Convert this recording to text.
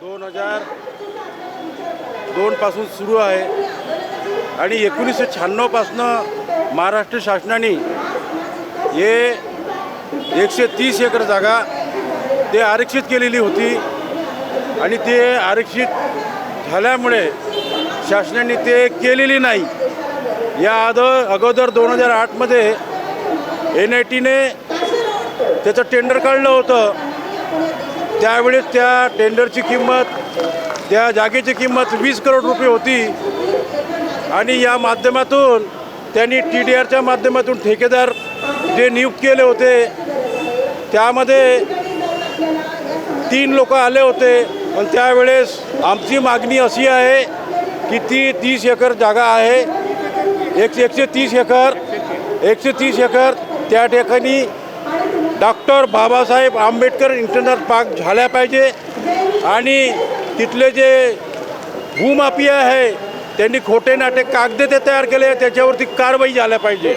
2002 पासून सुरू आहे आणि 1996 पासून महाराष्ट्र शासनाने हे 130 एकर जागा ते आरक्षित केलेली होती आणि ते आरक्षित झाल्यामुळे शासनाने ते केलेली नाही। या अगोदर 2008 NITने त्याचं टेंडर काढलं होतं। त्यावेळेस त्या टेंडरची किंमत, त्या जागेची किंमत 20 करोड रुपये होती आणि या माध्यमातून त्यांनी TDRच्या माध्यमातून ठेकेदार जे नियुक्त केले होते त्यामध्ये 3 लोक आले होते। पण त्यावेळेस आमची मागणी अशी आहे की ती 30 एकर जागा आहे, 130 एकर त्या ठिकाणी doctor Babasaheb Ambedkar international park झाल्या पाहिजे आणि तिथले जे भूमाफिया आहे त्यांनी खोटे नाटे कागद ते तयार केले, त्याच्यावरती कारवाई झाल्या पाहिजे।